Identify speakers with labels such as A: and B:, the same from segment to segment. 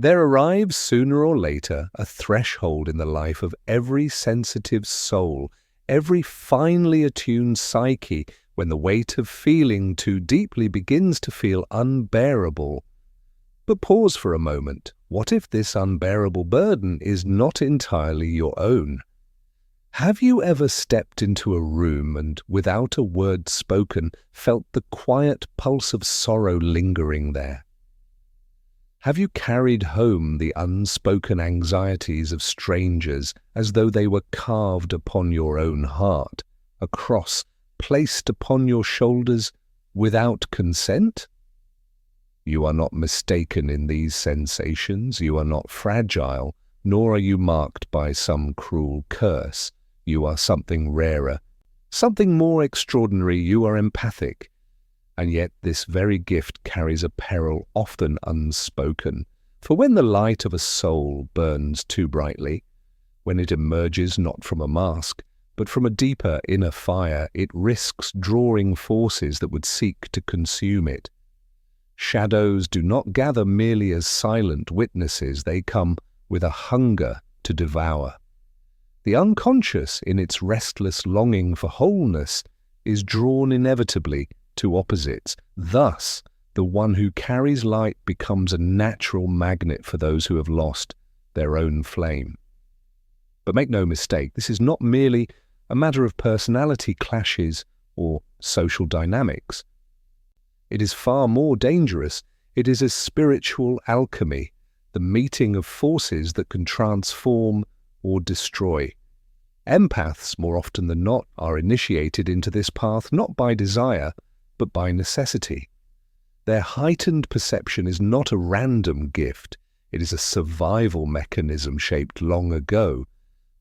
A: There arrives sooner or later a threshold in the life of every sensitive soul, every finely attuned psyche, when the weight of feeling too deeply begins to feel unbearable. But pause for a moment. What if this unbearable burden is not entirely your own? Have you ever stepped into a room and, without a word spoken, felt the quiet pulse of sorrow lingering there? Have you carried home the unspoken anxieties of strangers as though they were carved upon your own heart, a cross placed upon your shoulders without consent? You are not mistaken in these sensations. You are not fragile, nor are you marked by some cruel curse. You are something rarer, something more extraordinary. You are empathic. And yet this very gift carries a peril often unspoken. For when the light of a soul burns too brightly, when it emerges not from a mask, but from a deeper inner fire, it risks drawing forces that would seek to consume it. Shadows do not gather merely as silent witnesses. They come with a hunger to devour. The unconscious, in its restless longing for wholeness, is drawn inevitably to opposites. Thus, the one who carries light becomes a natural magnet for those who have lost their own flame. But make no mistake, this is not merely a matter of personality clashes or social dynamics. It is far more dangerous. It is a spiritual alchemy, the meeting of forces that can transform or destroy. Empaths, more often than not, are initiated into this path not by desire, but by necessity. Their heightened perception is not a random gift. It is a survival mechanism shaped long ago.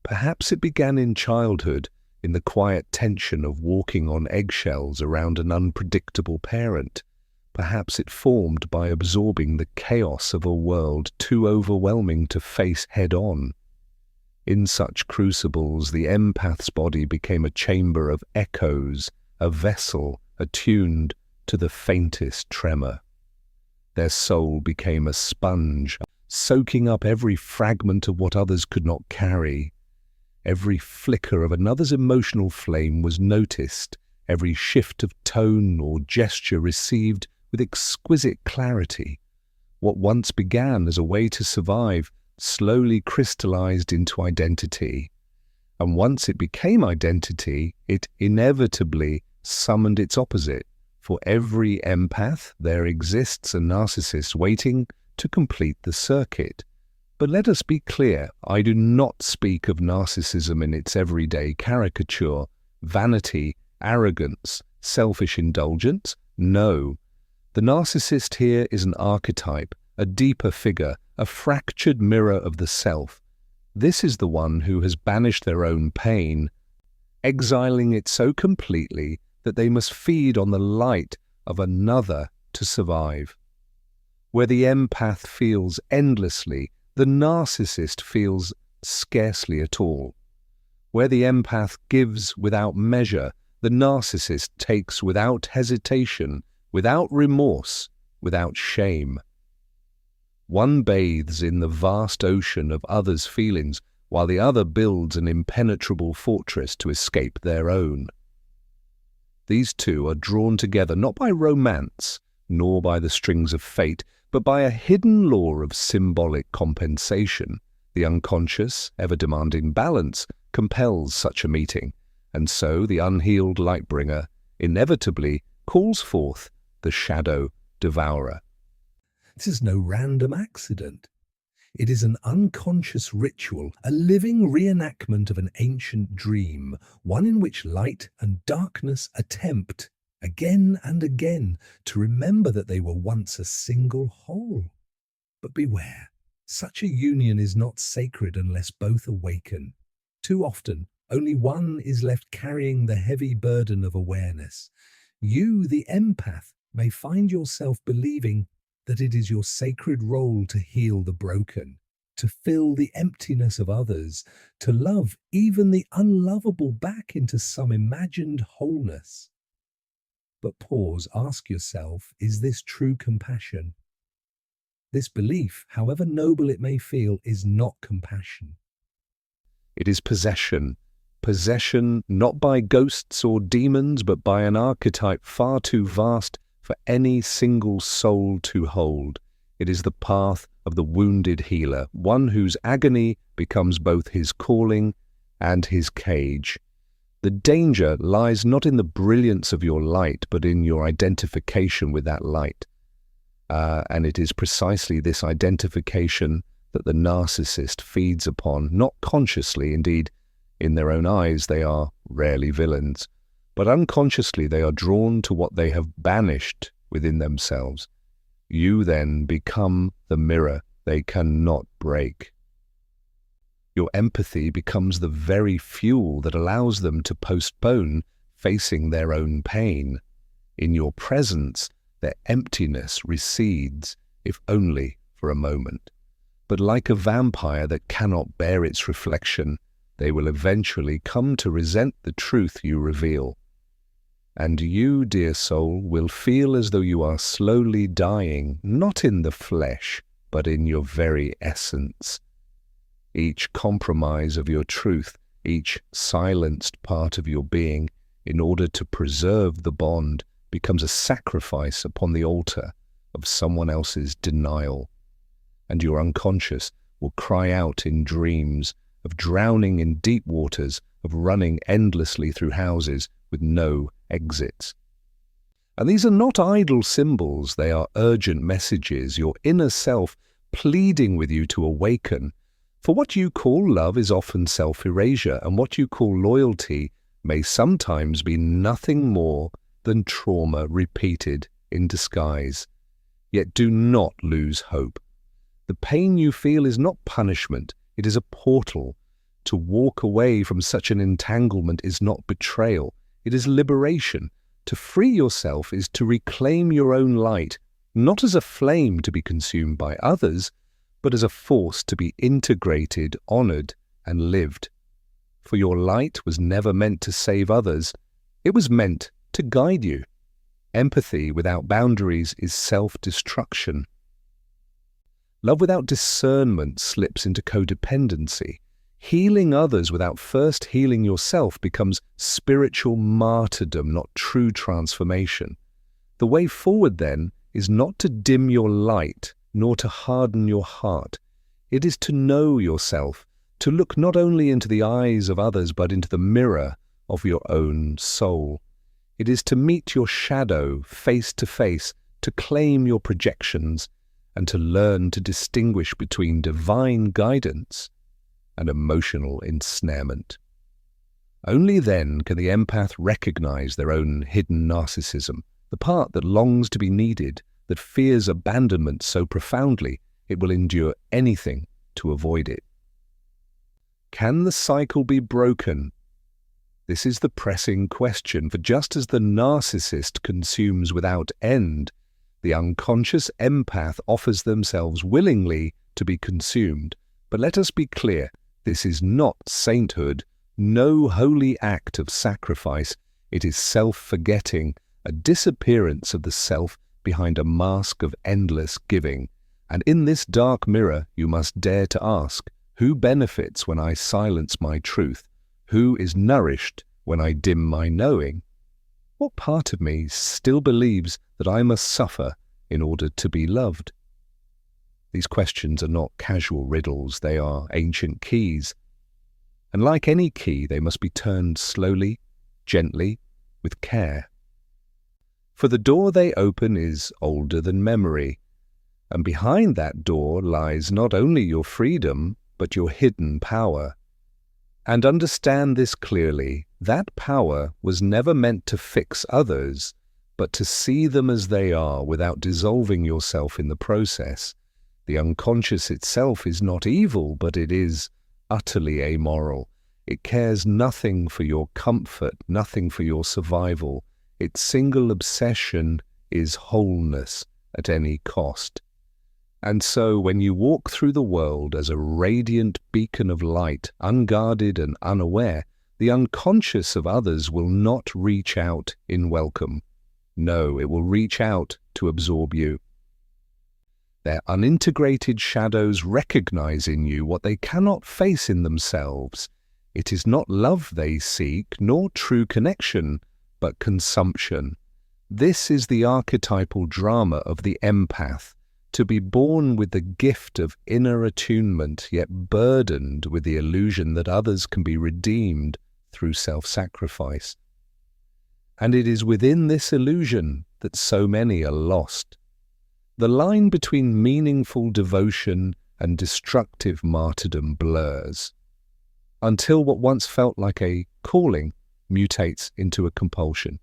A: Perhaps it began in childhood, in the quiet tension of walking on eggshells around an unpredictable parent. Perhaps it formed by absorbing the chaos of a world too overwhelming to face head-on. In such crucibles, the empath's body became a chamber of echoes, a vessel attuned to the faintest tremor. Their soul became a sponge, soaking up every fragment of what others could not carry. Every flicker of another's emotional flame was noticed, every shift of tone or gesture received with exquisite clarity. What once began as a way to survive slowly crystallized into identity. And once it became identity, it inevitably summoned its opposite. For every empath, there exists a narcissist waiting to complete the circuit. But let us be clear, I do not speak of narcissism in its everyday caricature, vanity, arrogance, selfish indulgence. No. The narcissist here is an archetype, a deeper figure, a fractured mirror of the self. This is the one who has banished their own pain, exiling it so completely that they must feed on the light of another to survive. Where the empath feels endlessly, the narcissist feels scarcely at all. Where the empath gives without measure, the narcissist takes without hesitation, without remorse, without shame. One bathes in the vast ocean of others' feelings, while the other builds an impenetrable fortress to escape their own. These two are drawn together not by romance, nor by the strings of fate, but by a hidden law of symbolic compensation. The unconscious, ever-demanding balance compels such a meeting, and so the unhealed light-bringer inevitably calls forth the shadow devourer.
B: This is no random accident. It is an unconscious ritual, a living reenactment of an ancient dream, one in which light and darkness attempt, again and again, to remember that they were once a single whole. But beware, such a union is not sacred unless both awaken. Too often, only one is left carrying the heavy burden of awareness. You, the empath, may find yourself believing that it is your sacred role to heal the broken, to fill the emptiness of others, to love even the unlovable back into some imagined wholeness. But pause, ask yourself, is this true compassion? This belief, however noble it may feel, is not compassion.
A: It is possession. Possession not by ghosts or demons, but by an archetype far too vast for any single soul to hold. It is the path of the wounded healer, one whose agony becomes both his calling and his cage. The danger lies not in the brilliance of your light, but in your identification with that light. And it is precisely this identification that the narcissist feeds upon, not consciously. Indeed, in their own eyes, they are rarely villains, but unconsciously they are drawn to what they have banished within themselves. You then become the mirror they cannot break. Your empathy becomes the very fuel that allows them to postpone facing their own pain. In your presence, their emptiness recedes, if only for a moment. But like a vampire that cannot bear its reflection, they will eventually come to resent the truth you reveal. And you, dear soul, will feel as though you are slowly dying, not in the flesh, but in your very essence. Each compromise of your truth, each silenced part of your being, in order to preserve the bond, becomes a sacrifice upon the altar of someone else's denial. And your unconscious will cry out in dreams of drowning in deep waters, of running endlessly through houses with no exits. And these are not idle symbols, they are urgent messages, your inner self pleading with you to awaken. For what you call love is often self-erasure, and what you call loyalty may sometimes be nothing more than trauma repeated in disguise. Yet do not lose hope. The pain you feel is not punishment, it is a portal. To walk away from such an entanglement is not betrayal, it is liberation. To free yourself is to reclaim your own light, not as a flame to be consumed by others, but as a force to be integrated, honored, and lived. For your light was never meant to save others, it was meant to guide you. Empathy without boundaries is self-destruction. Love without discernment slips into codependency. Healing others without first healing yourself becomes spiritual martyrdom, not true transformation. The way forward, then, is not to dim your light, nor to harden your heart. It is to know yourself, to look not only into the eyes of others, but into the mirror of your own soul. It is to meet your shadow face to face, to claim your projections, and to learn to distinguish between divine guidance and emotional ensnarement. Only then can the empath recognize their own hidden narcissism, the part that longs to be needed, that fears abandonment so profoundly it will endure anything to avoid it. Can the cycle be broken? This is the pressing question, for just as the narcissist consumes without end, the unconscious empath offers themselves willingly to be consumed. But let us be clear, this is not sainthood, no holy act of sacrifice. It is self-forgetting, a disappearance of the self behind a mask of endless giving. And in this dark mirror you must dare to ask, who benefits when I silence my truth? Who is nourished when I dim my knowing? What part of me still believes that I must suffer in order to be loved? These questions are not casual riddles, they are ancient keys. And like any key, they must be turned slowly, gently, with care. For the door they open is older than memory, and behind that door lies not only your freedom, but your hidden power. And understand this clearly, that power was never meant to fix others, but to see them as they are without dissolving yourself in the process. The unconscious itself is not evil, but it is utterly amoral. It cares nothing for your comfort, nothing for your survival. Its single obsession is wholeness at any cost. And so when you walk through the world as a radiant beacon of light, unguarded and unaware, the unconscious of others will not reach out in welcome. No, it will reach out to absorb you. their unintegrated shadows recognize in you what they cannot face in themselves. It is not love they seek, nor true connection, but consumption. This is the archetypal drama of the empath, to be born with the gift of inner attunement, yet burdened with the illusion that others can be redeemed through self-sacrifice. And it is within this illusion that so many are lost. The line between meaningful devotion and destructive martyrdom blurs, until what once felt like a calling mutates into a compulsion.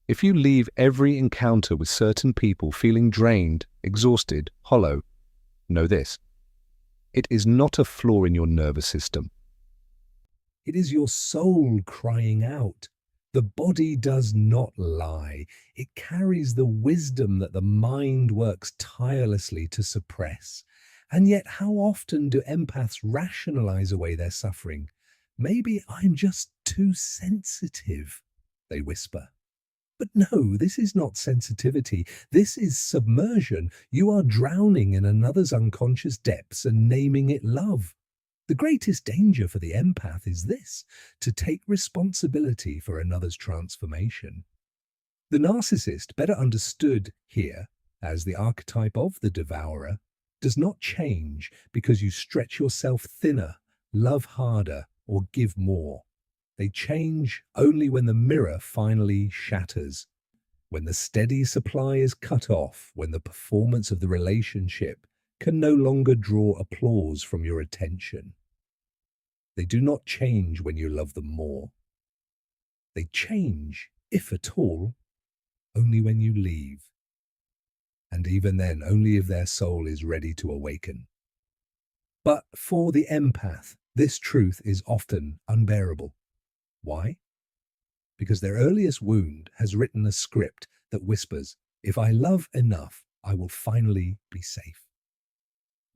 A: If you leave every encounter with certain people feeling drained, exhausted, hollow, know this: it is not a flaw in your nervous system.
B: It is your soul crying out. The body does not lie. It carries the wisdom that the mind works tirelessly to suppress. And yet, how often do empaths rationalize away their suffering? Maybe I'm just too sensitive, they whisper. But no, this is not sensitivity. This is submersion. You are drowning in another's unconscious depths and naming it love. The greatest danger for the empath is this: to take responsibility for another's transformation. The narcissist, better understood here as the archetype of the devourer, does not change because you stretch yourself thinner, love harder, or give more. They change only when the mirror finally shatters, when the steady supply is cut off, when the performance of the relationship can no longer draw applause from your attention. They do not change when you love them more. They change, if at all, only when you leave. And even then, only if their soul is ready to awaken. But for the empath, this truth is often unbearable. Why? Because their earliest wound has written a script that whispers, if I love enough, I will finally be safe.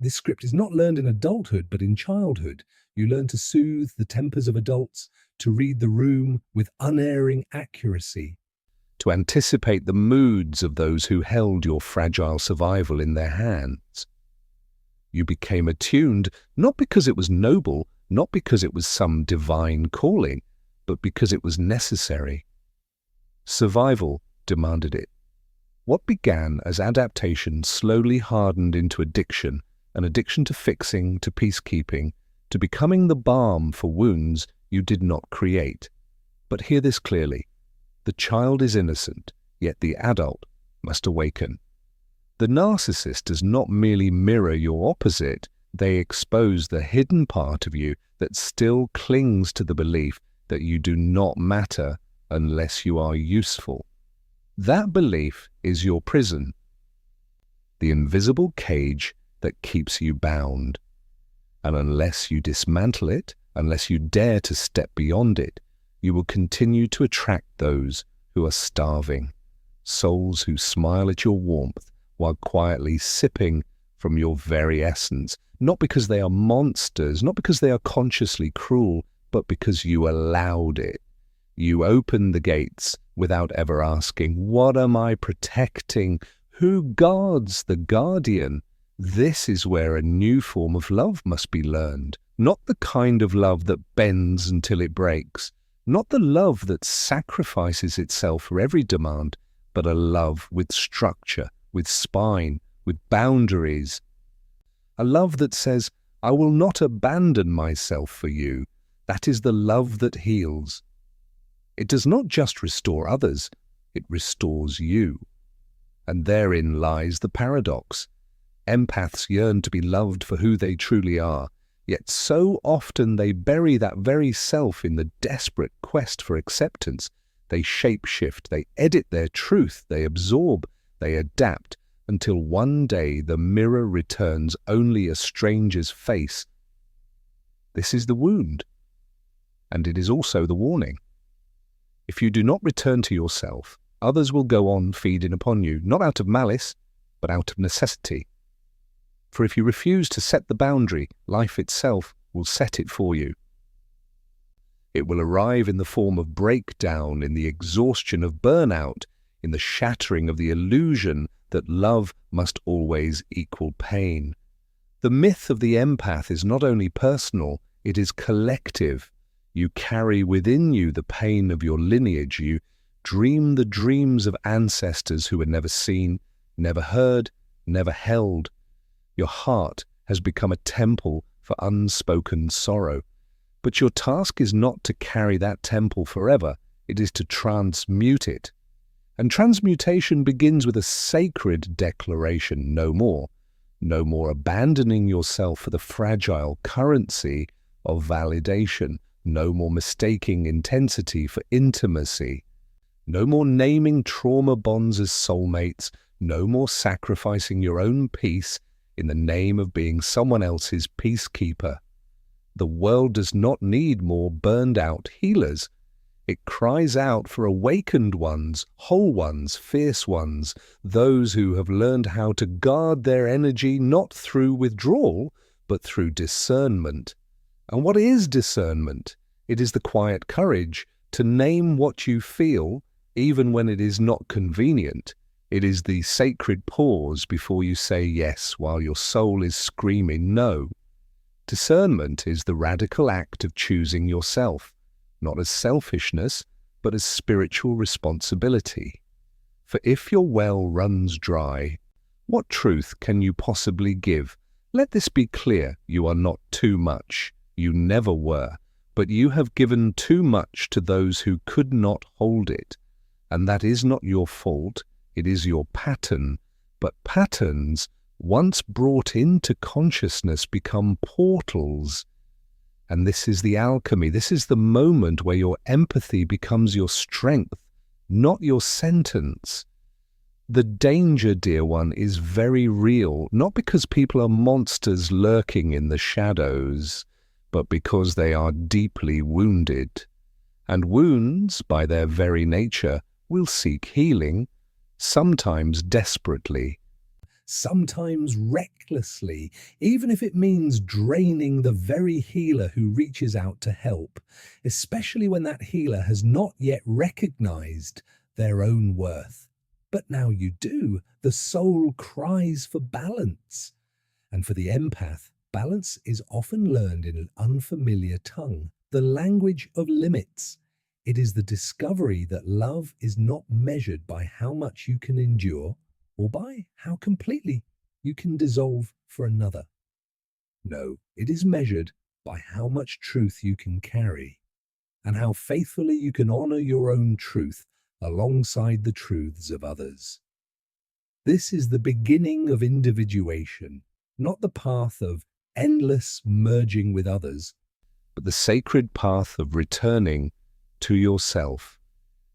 B: This script is not learned in adulthood, but in childhood. You learn to soothe the tempers of adults, to read the room with unerring accuracy,
A: to anticipate the moods of those who held your fragile survival in their hands. You became attuned not because it was noble, not because it was some divine calling, but because it was necessary. Survival demanded it. What began as adaptation slowly hardened into addiction, an addiction to fixing, to peacekeeping, to becoming the balm for wounds you did not create. But hear this clearly: the child is innocent, yet the adult must awaken. The narcissist does not merely mirror your opposite, they expose the hidden part of you that still clings to the belief that you do not matter unless you are useful. That belief is your prison, the invisible cage that keeps you bound. And unless you dismantle it, unless you dare to step beyond it, you will continue to attract those who are starving, souls who smile at your warmth while quietly sipping from your very essence, not because they are monsters, not because they are consciously cruel, but because you allowed it. You opened the gates without ever asking, what am I protecting? Who guards the guardian? This is where a new form of love must be learned, not the kind of love that bends until it breaks, not the love that sacrifices itself for every demand, but a love with structure, with spine, with boundaries. A love that says, I will not abandon myself for you. That is the love that heals. It does not just restore others, it restores you. And therein lies the paradox. Empaths yearn to be loved for who they truly are, yet so often they bury that very self in the desperate quest for acceptance. They shape-shift, they edit their truth, they absorb, they adapt, until one day the mirror returns only a stranger's face. This is the wound, and it is also the warning. If you do not return to yourself, others will go on feeding upon you, not out of malice, but out of necessity. For if you refuse to set the boundary, life itself will set it for you. It will arrive in the form of breakdown, in the exhaustion of burnout, in the shattering of the illusion that love must always equal pain. The myth of the empath is not only personal, it is collective. You carry within you the pain of your lineage. You dream the dreams of ancestors who were never seen, never heard, never held. Your heart has become a temple for unspoken sorrow. But your task is not to carry that temple forever, it is to transmute it. And transmutation begins with a sacred declaration: no more. No more abandoning yourself for the fragile currency of validation. No more mistaking intensity for intimacy. No more naming trauma bonds as soulmates. No more sacrificing your own peace in the name of being someone else's peacekeeper. The world does not need more burned-out healers. It cries out for awakened ones, whole ones, fierce ones, those who have learned how to guard their energy not through withdrawal, but through discernment. And what is discernment? It is the quiet courage to name what you feel, even when it is not convenient. It is the sacred pause before you say yes while your soul is screaming no. Discernment is the radical act of choosing yourself, not as selfishness, but as spiritual responsibility. For if your well runs dry, what truth can you possibly give? Let this be clear: you are not too much. You never were, but you have given too much to those who could not hold it. And that is not your fault, it is your pattern. But patterns, once brought into consciousness, become portals. And this is the alchemy. This is the moment where your empathy becomes your strength, not your sentence. The danger, dear one, is very real, not because people are monsters lurking in the shadows, but because they are deeply wounded. And wounds, by their very nature, will seek healing, sometimes desperately,
B: sometimes recklessly, even if it means draining the very healer who reaches out to help, especially when that healer has not yet recognized their own worth. But now you do. The soul cries for balance. And for the empath, balance is often learned in an unfamiliar tongue, the language of limits. It is the discovery that love is not measured by how much you can endure or by how completely you can dissolve for another. No, it is measured by how much truth you can carry and how faithfully you can honor your own truth alongside the truths of others. This is the beginning of individuation, not the path of endless merging with others,
A: but the sacred path of returning to yourself.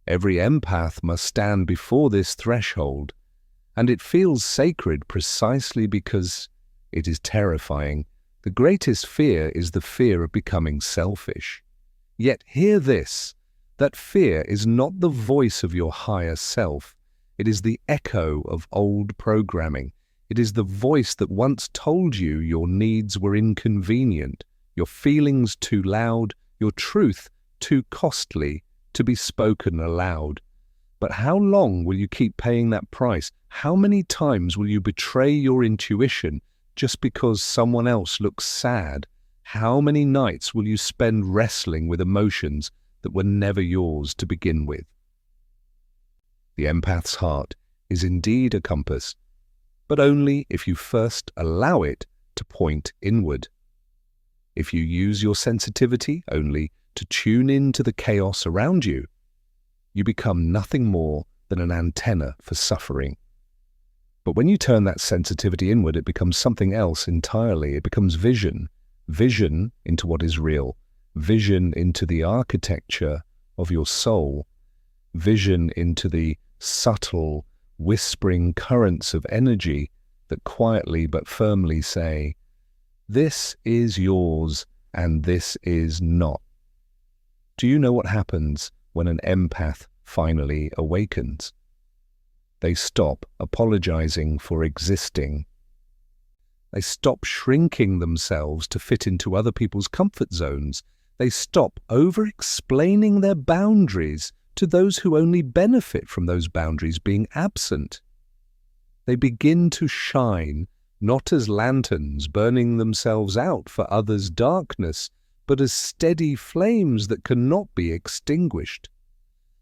A: Every empath must stand before this threshold, and it feels sacred precisely because it is terrifying. The greatest fear is the fear of becoming selfish. Yet hear this, that fear is not the voice of your higher self. It is the echo of old programming. It is the voice that once told you your needs were inconvenient, your feelings too loud, your truth too costly to be spoken aloud. But how long will you keep paying that price? How many times will you betray your intuition just because someone else looks sad? How many nights will you spend wrestling with emotions that were never yours to begin with? The empath's heart is indeed a compass, but only if you first allow it to point inward. If you use your sensitivity only to tune in to the chaos around you, you become nothing more than an antenna for suffering. But when you turn that sensitivity inward, it becomes something else entirely. It becomes vision, vision into what is real, vision into the architecture of your soul, vision into the subtle, whispering currents of energy that quietly but firmly say, this is yours and this is not. Do you know what happens when an empath finally awakens? They stop apologizing for existing. They stop shrinking themselves to fit into other people's comfort zones. They stop over-explaining their boundaries to those who only benefit from those boundaries being absent. They begin to shine not as lanterns burning themselves out for others' darkness, but as steady flames that cannot be extinguished.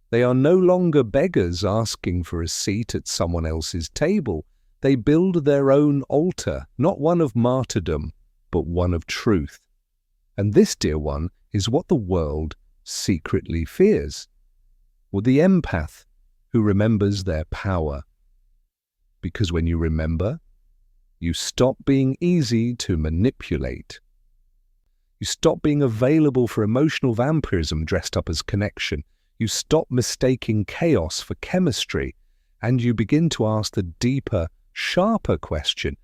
A: They are no longer beggars asking for a seat at someone else's table. They build their own altar, not one of martyrdom, but one of truth. And this, dear one, is what the world secretly fears. Or the empath who remembers their power. Because when you remember, you stop being easy to manipulate. You stop being available for emotional vampirism dressed up as connection. You stop mistaking chaos for chemistry, and you begin to ask the deeper, sharper question,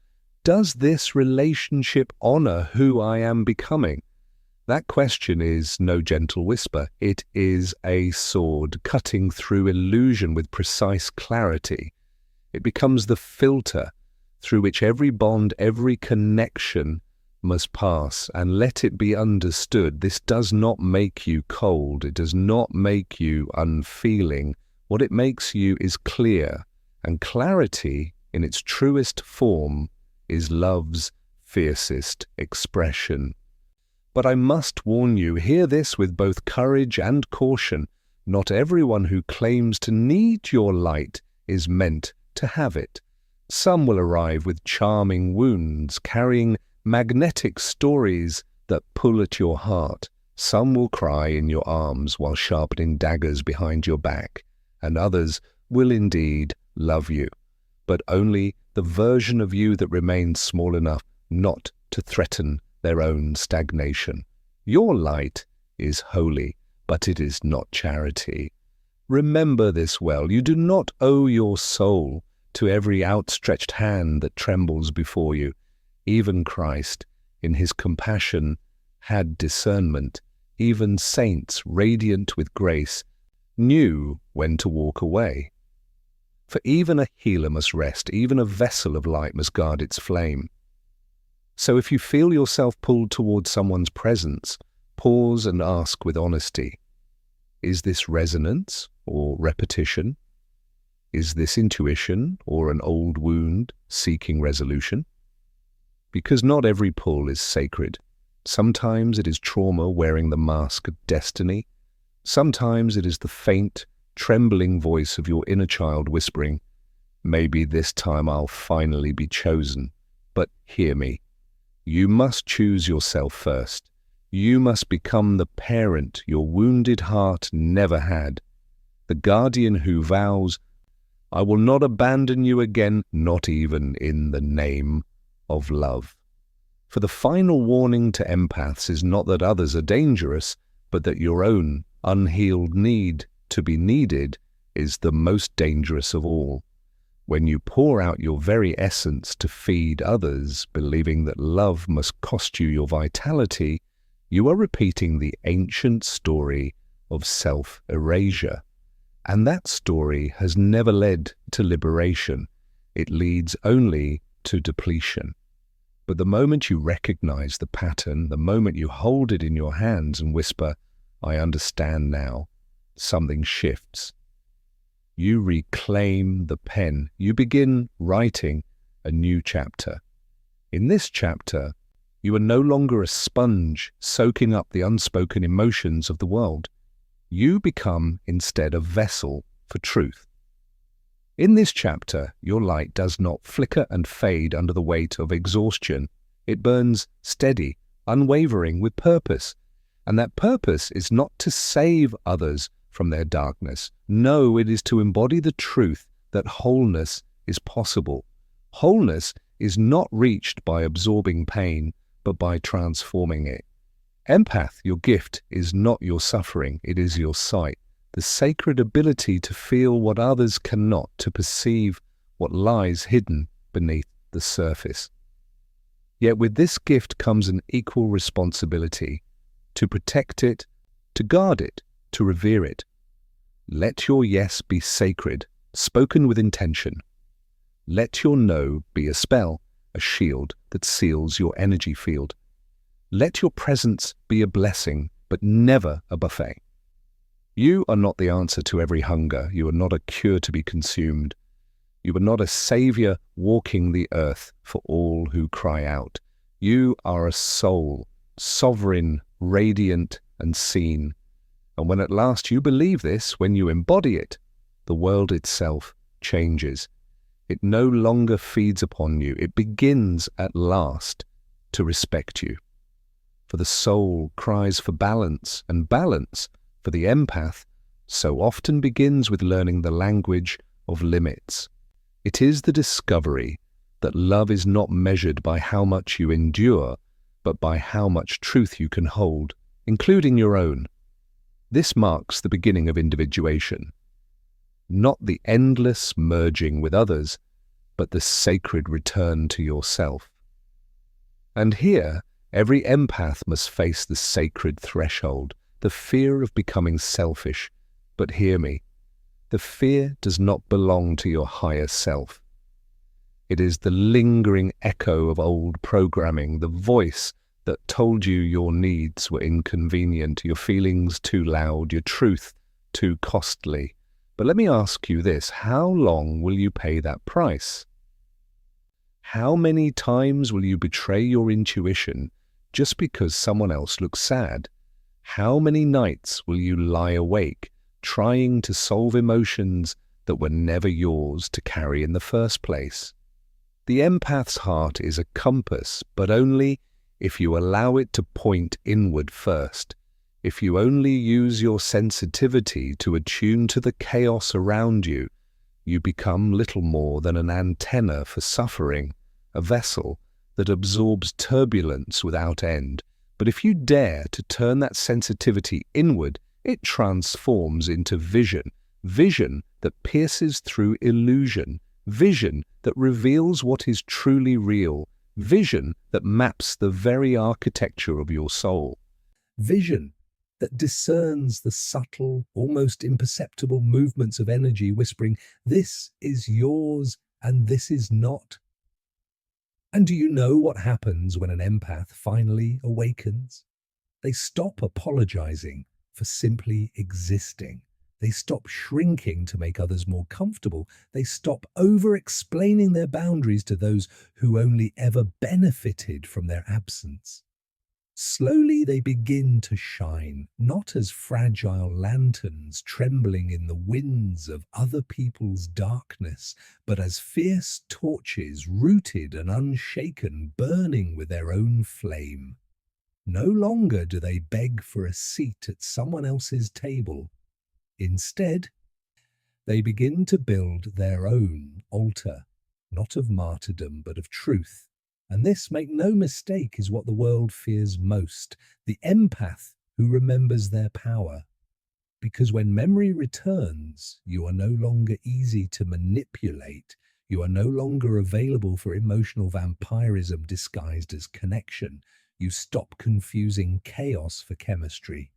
A: does this relationship honor who I am becoming? That question is no gentle whisper. It is a sword cutting through illusion with precise clarity. It becomes the filter through which every bond, every connection must pass. And let it be understood, this does not make you cold. It does not make you unfeeling. What it makes you is clear, and clarity in its truest form is love's fiercest expression. But I must warn you, hear this with both courage and caution. Not everyone who claims to need your light is meant to have it. Some will arrive with charming wounds, carrying magnetic stories that pull at your heart. Some will cry in your arms while sharpening daggers behind your back, and others will indeed love you, but only the version of you that remains small enough not to threaten their own stagnation. Your light is holy, but it is not charity. Remember this well. You do not owe your soul to every outstretched hand that trembles before you. Even Christ, in his compassion, had discernment. Even saints, radiant with grace, knew when to walk away. For even a healer must rest, even a vessel of light must guard its flame. So if you feel yourself pulled towards someone's presence, pause and ask with honesty, is this resonance or repetition? Is this intuition or an old wound seeking resolution? Because not every pull is sacred. Sometimes it is trauma wearing the mask of destiny. Sometimes it is the faint, trembling voice of your inner child whispering, maybe this time I'll finally be chosen. But hear me. You must choose yourself first. You must become the parent your wounded heart never had. The guardian who vows, I will not abandon you again, not even in the name of love. For the final warning to empaths is not that others are dangerous, but that your own unhealed need to be needed is the most dangerous of all. When you pour out your very essence to feed others, believing that love must cost you your vitality, you are repeating the ancient story of self-erasure. And that story has never led to liberation. It leads only to depletion. But the moment you recognize the pattern, the moment you hold it in your hands and whisper, I understand now, something shifts. You reclaim the pen. You begin writing a new chapter. In this chapter, you are no longer a sponge soaking up the unspoken emotions of the world. You become instead a vessel for truth. In this chapter, your light does not flicker and fade under the weight of exhaustion. It burns steady, unwavering, with purpose. And that purpose is not to save others from their darkness. No, it is to embody the truth that wholeness is possible. Wholeness is not reached by absorbing pain, but by transforming it. Empath, your gift is not your suffering, it is your sight, the sacred ability to feel what others cannot, to perceive what lies hidden beneath the surface. Yet with this gift comes an equal responsibility to protect it, to guard it, to revere it. Let your yes be sacred, spoken with intention. Let your no be a spell, a shield that seals your energy field. Let your presence be a blessing, but never a buffet. You are not the answer to every hunger. You are not a cure to be consumed. You are not a savior walking the earth for all who cry out. You are a soul, sovereign, radiant, and seen. And when at last you believe this, when you embody it, the world itself changes. It no longer feeds upon you. It begins at last to respect you. For the soul cries for balance, and balance, for the empath, so often begins with learning the language of limits. It is the discovery that love is not measured by how much you endure, but by how much truth you can hold, including your own. This marks the beginning of individuation. Not the endless merging with others, but the sacred return to yourself. And here, every empath must face the sacred threshold, the fear of becoming selfish. But hear me, the fear does not belong to your higher self. It is the lingering echo of old programming, the voice that told you your needs were inconvenient, your feelings too loud, your truth too costly. But let me ask you this, how long will you pay that price? How many times will you betray your intuition just because someone else looks sad? How many nights will you lie awake, trying to solve emotions that were never yours to carry in the first place? The empath's heart is a compass, but only if you allow it to point inward first. If you only use your sensitivity to attune to the chaos around you, you become little more than an antenna for suffering, a vessel that absorbs turbulence without end. But if you dare to turn that sensitivity inward, it transforms into vision, vision that pierces through illusion, vision that reveals what is truly real, vision that maps the very architecture of your soul.
B: Vision that discerns the subtle, almost imperceptible movements of energy whispering, "This is yours and this is not." And do you know what happens when an empath finally awakens? They stop apologizing for simply existing. They stop shrinking to make others more comfortable. They stop over-explaining their boundaries to those who only ever benefited from their absence. Slowly they begin to shine, not as fragile lanterns trembling in the winds of other people's darkness, but as fierce torches rooted and unshaken, burning with their own flame. No longer do they beg for a seat at someone else's table. Instead, they begin to build their own altar, not of martyrdom, but of truth. And this, make no mistake, is what the world fears most, the empath who remembers their power. Because when memory returns, you are no longer easy to manipulate. You are no longer available for emotional vampirism disguised as connection. You stop confusing chaos for chemistry.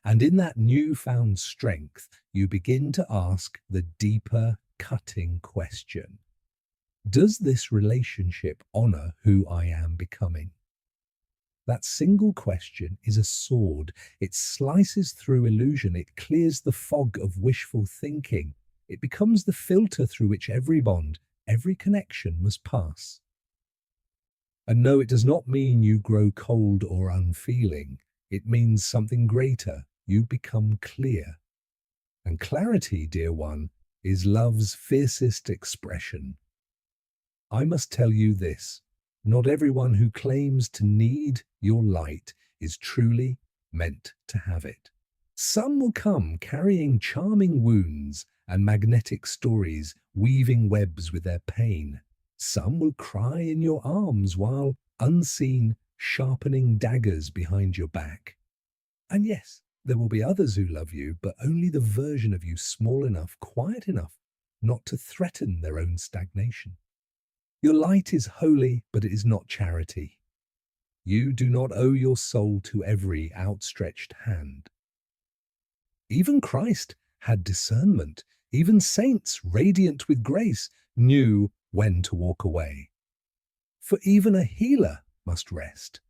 B: And in that newfound strength, you begin to ask the deeper, cutting question. Does this relationship honor who I am becoming? That single question is a sword. It slices through illusion. It clears the fog of wishful thinking. It becomes the filter through which every bond, every connection must pass. And no, it does not mean you grow cold or unfeeling. It means something greater. You become clear. And clarity, dear one, is love's fiercest expression. I must tell you this, not everyone who claims to need your light is truly meant to have it. Some will come carrying charming wounds and magnetic stories, weaving webs with their pain. Some will cry in your arms while, unseen, sharpening daggers behind your back. And yes, there will be others who love you, but only the version of you small enough, quiet enough, not to threaten their own stagnation. Your light is holy, but it is not charity. You do not owe your soul to every outstretched hand. Even Christ had discernment. Even saints, radiant with grace, knew when to walk away. For even a healer must rest.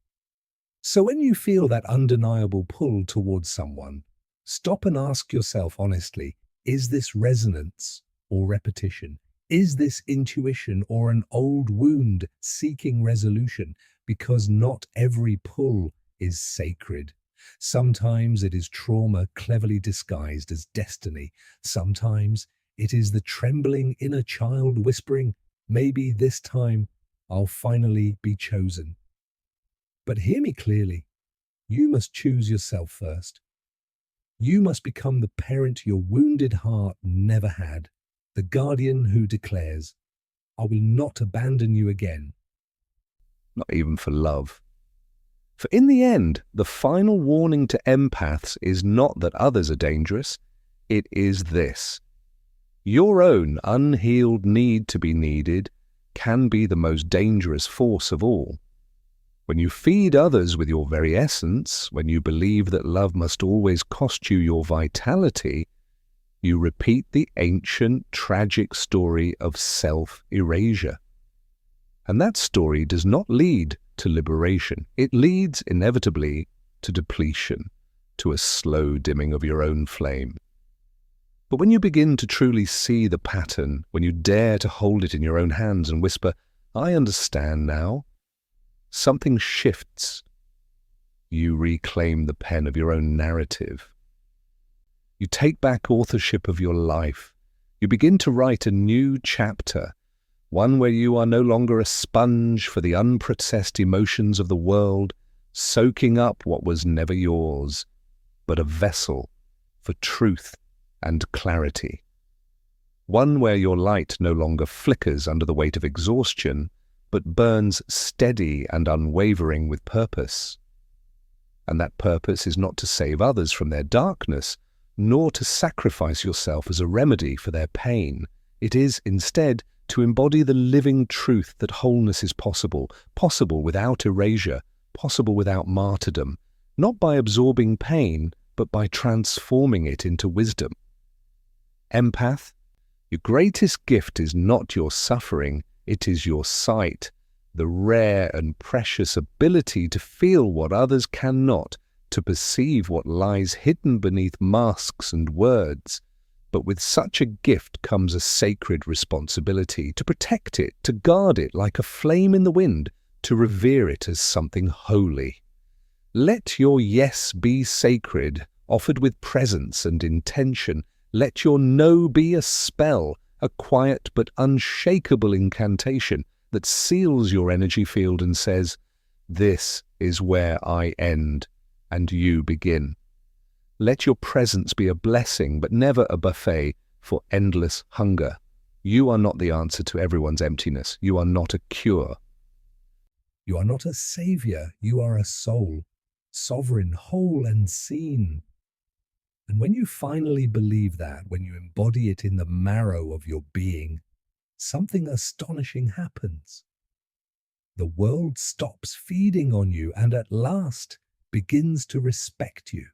B: So when you feel that undeniable pull towards someone, stop and ask yourself honestly, is this resonance or repetition? Is this intuition or an old wound seeking resolution? Because not every pull is sacred. Sometimes it is trauma cleverly disguised as destiny. Sometimes it is the trembling inner child whispering, maybe this time I'll finally be chosen. But hear me clearly. You must choose yourself first. You must become the parent your wounded heart never had, the guardian who declares, I will not abandon you again.
A: Not even for love. For in the end, the final warning to empaths is not that others are dangerous. It is this. Your own unhealed need to be needed can be the most dangerous force of all. When you feed others with your very essence, when you believe that love must always cost you your vitality, you repeat the ancient, tragic story of self-erasure. And that story does not lead to liberation. It leads inevitably to depletion, to a slow dimming of your own flame. But when you begin to truly see the pattern, when you dare to hold it in your own hands and whisper, I understand now, something shifts. You reclaim the pen of your own narrative. You take back authorship of your life. You begin to write a new chapter, one where you are no longer a sponge for the unprocessed emotions of the world, soaking up what was never yours, but a vessel for truth and clarity. One where your light no longer flickers under the weight of exhaustion, but burns steady and unwavering with purpose. And that purpose is not to save others from their darkness, nor to sacrifice yourself as a remedy for their pain. It is, instead, to embody the living truth that wholeness is possible, possible without erasure, possible without martyrdom, not by absorbing pain, but by transforming it into wisdom. Empath, your greatest gift is not your suffering, it is your sight, the rare and precious ability to feel what others cannot, to perceive what lies hidden beneath masks and words. But with such a gift comes a sacred responsibility to protect it, to guard it like a flame in the wind, to revere it as something holy. Let your yes be sacred, offered with presence and intention. Let your no be a spell, a quiet but unshakable incantation that seals your energy field and says, this is where I end and you begin. Let your presence be a blessing, but never a buffet for endless hunger. You are not the answer to everyone's emptiness. You are not a cure.
B: You are not a savior. You are a soul, sovereign, whole and seen. And when you finally believe that, when you embody it in the marrow of your being, something astonishing happens. The world stops feeding on you and at last begins to respect you.